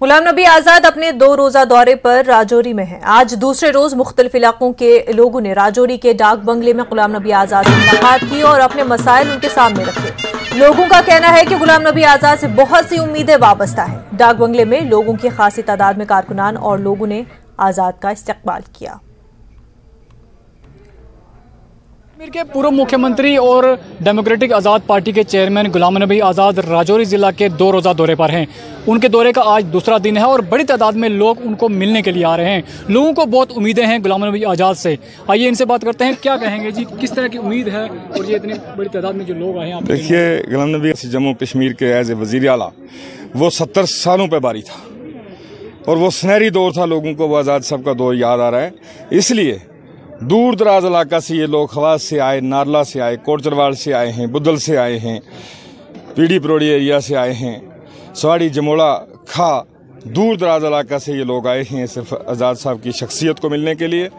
गुलाम नबी आजाद अपने 2 रोजा दौरे पर राजौरी में हैं। आज दूसरे रोज मुख्तलिफ इलाकों के लोगों ने राजौरी के डाक बंगले में गुलाम नबी आजाद से मुलाकात की और अपने मसाइल उनके सामने रखे। लोगों का कहना है कि गुलाम नबी आजाद से बहुत सी उम्मीदें वाबस्ता हैं। डाक बंगले में लोगों की खासी तादाद में कारकुनान और लोगों ने आजाद का इस्तकबाल किया। कश्मीर के पूर्व मुख्यमंत्री और डेमोक्रेटिक आज़ाद पार्टी के चेयरमैन गुलाम नबी आज़ाद राजौरी ज़िला के 2 रोज़ा दौरे पर हैं। उनके दौरे का आज दूसरा दिन है और बड़ी तादाद में लोग उनको मिलने के लिए आ रहे हैं। लोगों को बहुत उम्मीदें हैं गुलाम नबी आज़ाद से। आइए इनसे बात करते हैं, क्या कहेंगे जी, किस तरह की उम्मीद है और ये इतनी बड़ी तादाद में जो लोग आए हैं। देखिए, गुलाम नबी जम्मू कश्मीर के एज ए वज़ीर आला वो 70 सालों पर बारी था और वो सुनहरी दौर था। लोगों को वो आज़ाद साहब का दौर याद आ रहा है। इसलिए दूर दराज इलाका से ये लोग खवास से आए, नारला से आए, कोटचरवाड़ से आए हैं, बुद्धल से आए हैं, पीढ़ी परोड़ी एरिया से आए हैं, सवाड़ी जमोड़ा खा, दूर दराज इलाका से ये लोग आए हैं सिर्फ आज़ाद साहब की शख्सियत को मिलने के लिए,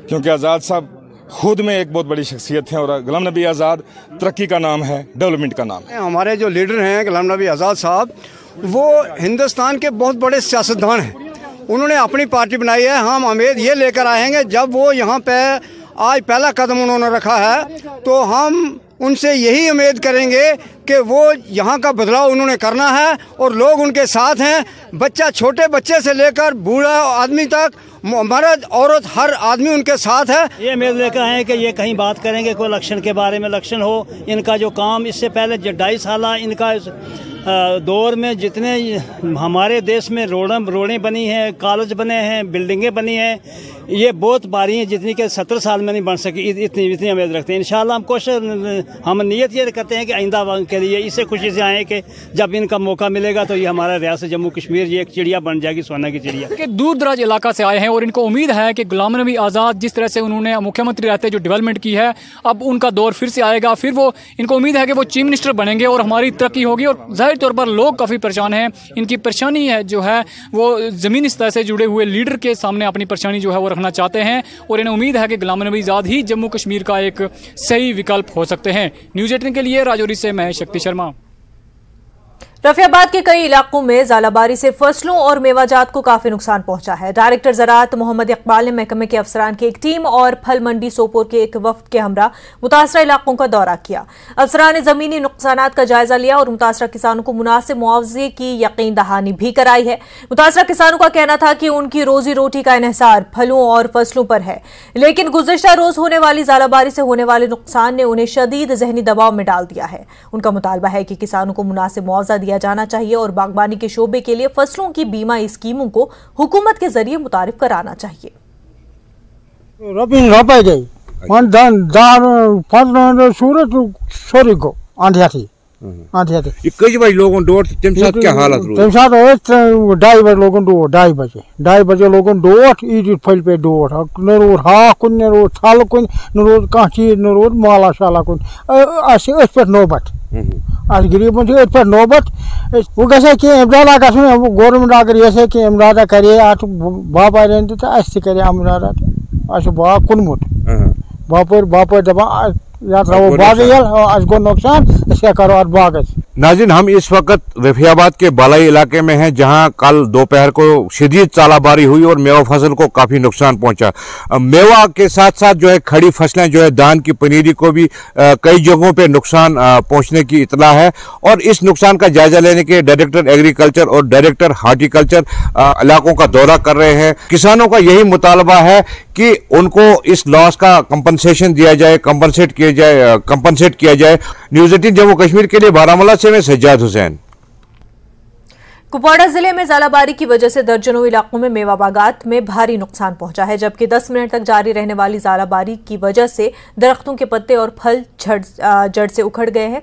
क्योंकि आज़ाद साहब खुद में एक बहुत बड़ी शख्सियत है और गुलाम नबी आज़ाद तरक्की का नाम है, डेवलपमेंट का नाम है। हमारे जो लीडर हैं गुलाम नबी आज़ाद साहब, वो हिंदुस्तान के बहुत बड़े सियासतदान हैं। उन्होंने अपनी पार्टी बनाई है। हम उम्मीद ये लेकर आएंगे, जब वो यहाँ पे आज पहला कदम उन्होंने रखा है तो हम उनसे यही उम्मीद करेंगे कि वो यहाँ का बदलाव उन्होंने करना है और लोग उनके साथ हैं। बच्चा, छोटे बच्चे से लेकर बूढ़ा आदमी तक, मर्द औरत, हर आदमी उनके साथ है। ये उम्मीद लेकर आए कि ये कहीं बात करेंगे कोई इलेक्शन के बारे में, इलेक्शन हो। इनका जो काम इससे पहले 2.5 साल इनका दौर में जितने हमारे देश में रोडें बनी हैं, कॉलेज बने हैं, बिल्डिंगें बनी हैं, ये बहुत बारी हैं जितनी कि 70 साल में नहीं बन सकी। इतनी उम्मीद रखते हैं। इंशाल्लाह हम कोशिश, हम नियत ये करते हैं कि आइंदा के लिए इससे खुशी से आए कि जब इनका मौका मिलेगा तो ये हमारा रियासत जम्मू कश्मीर ये एक चिड़िया बन जाएगी, सोना की चिड़िया। कि दूर दराज इलाका से आए हैं और इनको उम्मीद है कि गुलाम नबी आज़ाद जिस तरह से उन्होंने मुख्यमंत्री रहते जो डेवलपमेंट की है, अब उनका दौर फिर से आएगा। फिर वो, इनको उम्मीद है कि वो चीफ मिनिस्टर बनेंगे और हमारी तरक्की होगी। और जाहिर तौर पर लोग काफ़ी परेशान हैं। इनकी परेशानी है जो है वो ज़मीनी स्तर से जुड़े हुए लीडर के सामने अपनी परेशानी जो है वो रखना चाहते हैं और इन्हें उम्मीद है कि गुलाम नबी आज़ाद ही जम्मू कश्मीर का एक सही विकल्प हो सकते हैं। न्यूज़ 18 के लिए राजौरी से मैं शक्ति शर्मा। रफियाबाद के कई इलाकों में ज़ालाबारी से फसलों और मेवाजात को काफी नुकसान पहुंचा है। डायरेक्टर ज़राअत मोहम्मद इकबाल ने महकमे के अफसरान की एक टीम और फल मंडी सोपोर के एक वफ्द के हमरा मुतासरा इलाकों का दौरा किया। अफसरान ने जमीनी नुकसानात का जायजा लिया और मुतासरा किसानों को मुनासिब मुआवजे की यकीन दहानी भी कराई है। मुतासरा किसानों का कहना था कि उनकी रोजी रोटी का इन्हिसार फलों और फसलों पर है, लेकिन गुज़िश्ता रोज होने वाली ज़ालाबारी से होने वाले नुकसान ने उन्हें शदीद ज़हनी दबाव में डाल दिया है। उनका मुतालबा है कि किसानों को मुनासिब मुआवजा दिया जाना चाहिए और बागबानी के शोबे के लिए फसलों की बीमा स्कीमों को हुकूमत के जरिए मुतारिफ कराना चाहिए। लोगन डोट क्या हालत रोज? 2:30 बजे लोगन डोट, 2:30 बजे लोगन डोट, ईद फल पे डोट, न रोड हाक कुन, न रोड थल कुन, न रोड कह चीज, न रोड माला शाला कुन, पे नौबत गरीबन पे नौबत वो गए कह इमदादा गो गवर्नमेंट अगर ये कि इमदादा करे अत बापार तो करे इमदादा तो बाग कुनमुत बापर दपान या त्रो बाग गो नुकसान करो अत बागस। नाज़रीन, हम इस वक्त रफियाबाद के बालाई इलाके में हैं, जहां कल दोपहर को शदीद चालाबारी हुई और मेवा फसल को काफ़ी नुकसान पहुंचा। मेवा के साथ साथ जो है खड़ी फसलें जो है धान की पनीरी को भी कई जगहों पे नुकसान पहुंचने की इतला है। और इस नुकसान का जायजा लेने के डायरेक्टर एग्रीकल्चर और डायरेक्टर हार्टिकल्चर इलाकों का दौरा कर रहे हैं। किसानों का यही मुतालबा है कि उनको इस लॉस का कंपनसेशन दिया जाए, कंपनसेट किया जाए। न्यूज़ 18 जम्मू कश्मीर के लिए बारामूला से मैं सज्जाद हुसैन। कुपवाड़ा जिले में ज़ालाबारी की वजह से दर्जनों इलाकों में मेवा बागात में भारी नुकसान पहुंचा है, जबकि 10 मिनट तक जारी रहने वाली ज़ालाबारी की वजह से दरख्तों के पत्ते और फल जड़ से उखड़ गए हैं।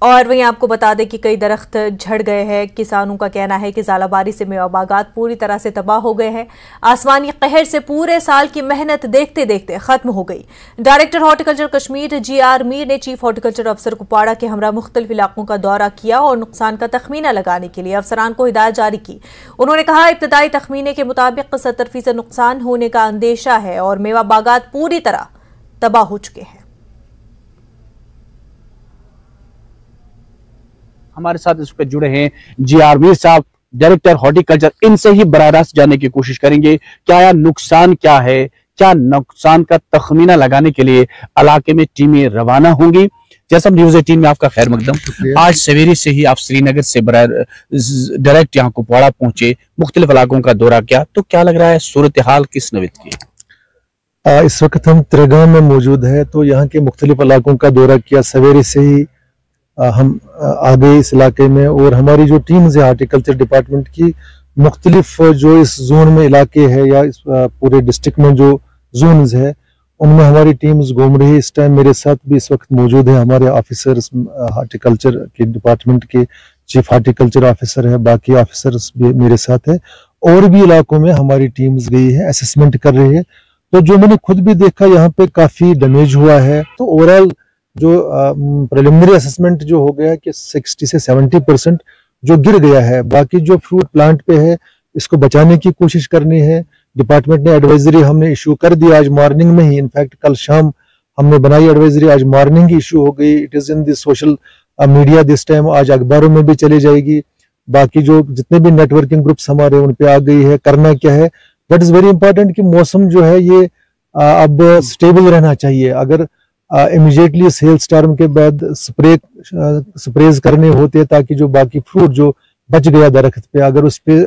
और वहीं आपको बता दें कि कई दरख्त झड़ गए हैं। किसानों का कहना है कि ज़ालाबारी से मेवा बागात पूरी तरह से तबाह हो गए हैं। आसमानी कहर से पूरे साल की मेहनत देखते देखते खत्म हो गई। Director horticulture Kashmir GR Mir ने चीफ हॉर्टिकल्चर अफसर कुपवाड़ा के हमरा मुख्तलिफ इलाकों का दौरा किया और नुकसान का तखमीना लगाने के लिए अफसरान को हिदायत जारी की। उन्होंने कहा, इब्तदाई तखमीने के मुताबिक 70% नुकसान होने का अंदेशा है और मेवा बागात पूरी तरह तबाह हो चुके हैं। हमारे साथ इस पर जुड़े हैं जी.आर. मीर साहब, डायरेक्टर हॉर्टिकल्चर। इनसे ही बराह रास्त जानने की कोशिश करेंगे क्या नुकसान क्या है, क्या नुकसान का तखमीना लगाने के लिए इलाके में टीमें रवाना होंगी। जैसा न्यूज़ 18 में आपका खैर मकदम। आज सवेरे से ही आप श्रीनगर से डायरेक्ट यहाँ कुपवाड़ा पहुंचे, मुख्तलिफ इलाकों का दौरा किया, तो क्या लग रहा है सूरत हाल किस नवीद की? इस वक्त हम त्रेगाम में मौजूद है, तो यहाँ के मुख्तलिफ इलाकों का दौरा किया। सवेरे से ही हम आ गए इस इलाके में, और हमारी जो टीम्स है हार्टिकल्चर डिपार्टमेंट की, मुख्तलिफ जो इस जोन में इलाके है या इस पूरे डिस्ट्रिक्ट में जो जोन्स है उनमें हमारी टीम्स घूम रही है। इस टाइम मेरे साथ भी इस वक्त मौजूद है हमारे ऑफिसर्स, हार्टिकल्चर के डिपार्टमेंट के चीफ हार्टिकल्चर ऑफिसर है, बाकी ऑफिसर्स भी मेरे साथ है, और भी इलाकों में हमारी टीम्स गई है, असेसमेंट कर रही है। तो जो मैंने खुद भी देखा यहाँ पे काफी डैमेज हुआ है। तो ओवरऑल जो प्रिलिमिनरी असेसमेंट जो हो गया कि 60 से 70% जो गिर गया है। बाकी जो फ्रूट प्लांट पे है इसको बचाने की कोशिश करनी है। डिपार्टमेंट ने एडवाइजरी हमने इशू कर दी आज मॉर्निंग में ही, इनफैक्ट कल शाम हमने बनाई एडवाइजरी, आज मॉर्निंग ही इशू हो गई। It is in the social media this time, आज अखबारों में भी चली जाएगी। बाकी जो जितने भी नेटवर्किंग ग्रुप्स हमारे उन पे आ गई है। करना क्या है, दैट इज वेरी इंपॉर्टेंट कि मौसम जो है ये अब स्टेबल रहना चाहिए। अगर इमीडिएटली इस हेल स्टॉर्म के बाद स्प्रेज करने होते हैं ताकि जो बाकी फ्रूट जो बच गया दरख्त पे, अगर उस पे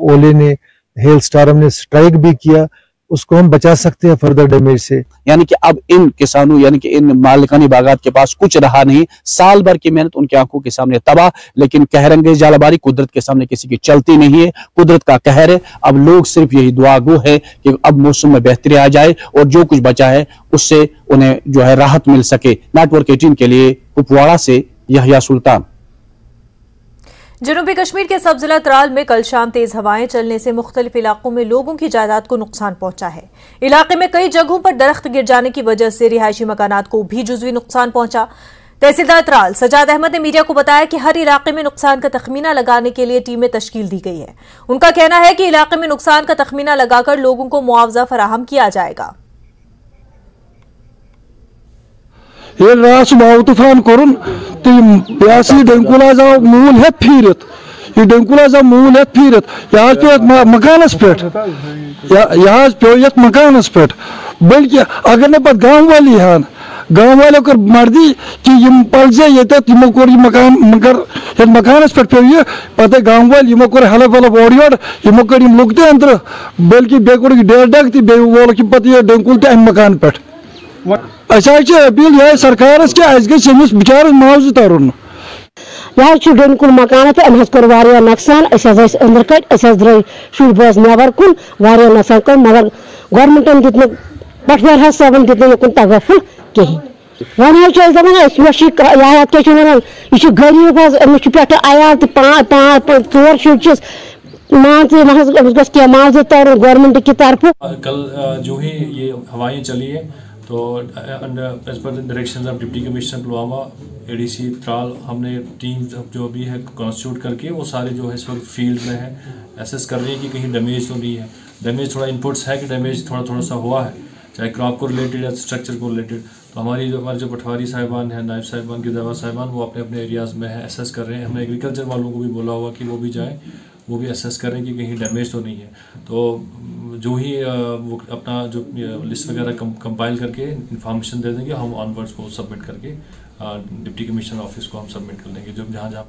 ओले ने हेल स्टॉर्म ने स्ट्राइक भी किया, उसको हम बचा सकते हैं फर्दर डैमेज से। यानी कि अब इन किसानों यानी कि इन मालिकानी बागात के पास कुछ रहा नहीं, साल भर की मेहनत उनकी आंखों के सामने तबाह। लेकिन कहरंगेज जालबारी कुदरत के सामने किसी की चलती नहीं है, कुदरत का कहर है। अब लोग सिर्फ यही दुआ गो है कि अब मौसम में बेहतरी आ जाए और जो कुछ बचा है उससे उन्हें जो है राहत मिल सके। नेटवर्क 18 के लिए कुपवाड़ा से यहया सुल्तान। जनूबी कश्मीर के सब जिला त्राल में कल शाम तेज हवाएं चलने से मुख्तलिफ इलाकों में लोगों की जायदाद को नुकसान पहुंचा है। इलाके में कई जगहों पर दरख्त गिर जाने की वजह से रिहायशी मकानात को भी जुज़वी नुकसान पहुंचा। तहसीलदार त्राल सजाद अहमद ने मीडिया को बताया कि हर इलाके में नुकसान का तखमीना लगाने के लिए टीमें तश्कील दी गई है। उनका कहना है कि इलाके में नुकसान का तखमीना लगाकर लोगों को मुआवजा फराहम किया जाएगा। ये रात माव तूफान कोरुन तो ये डंकुला जाओ मूल है फिरत, ये डंकुला जाओ मूल है फिरत यहाँ पे मकानस पे, यहाँ पे ये मकानस पे, बल्कि अगर ने पत गांव वाली हान गांव वालों कर मर्दी कि यम पलजे ये तमो कोर मकान मगर ये मकानस पे पे ये पता गांव वाल यमो कोर हलफ हलफ ओडियोड यमो कर यम लुकते अंदर, बल्कि बेकोर की डेढ़ डगती बे वोल की पता ये डंकुल ते मकान पे। अपील यह सरकार गमिस बिचार मुआवजा तरन। यह डंकुल मकान तो अम कोर नुकसान, अंदर कट द्रे शुर बोज नबर कुन नुकसान कर, मगर गवर्नमेंटन दित पटवार साहबन दित युन तगफुल कहें। वन दपान यह गरीब अमिस पे आयाल तो 4 शुर मुआवजा तरन गवर्नमेंट की तरफ। कल जो ही ये हवाएं चली है तो as per directions of deputy commissioner Pulwama, ADC Tral, हमने टीम जो भी है कॉन्स्टिट्यूट करके वो सारे जो है इस वक्त फील्ड में है, एसेस कर रही है कि कहीं डैमेज तो नहीं है। डैमेज थोड़ा इनपुट्स है कि डैमेज थोड़ा सा हुआ है, चाहे क्रॉप को रिलेटेड या स्ट्रक्चर को रिलेटेड। तो हमारे जो पटवारी साहिबान हैं, नायब साहिबान, गिरदावर साहिबान, वो अपने अपने एरियाज़ में है, एसेस कर रहे हैं। हमने एग्रीकल्चर वालों को भी बोला हुआ कि वो भी जाएँ, वो भी असेस करें कि कहीं डैमेज तो नहीं है। तो जो ही वो अपना जो लिस्ट वगैरह कंपाइल करके इन्फॉर्मेशन दे देंगे, हम ऑनवर्ड्स को सबमिट करके डिप्टी कमिश्नर ऑफिस को हम सबमिट कर देंगे जो जहाँ जहाँ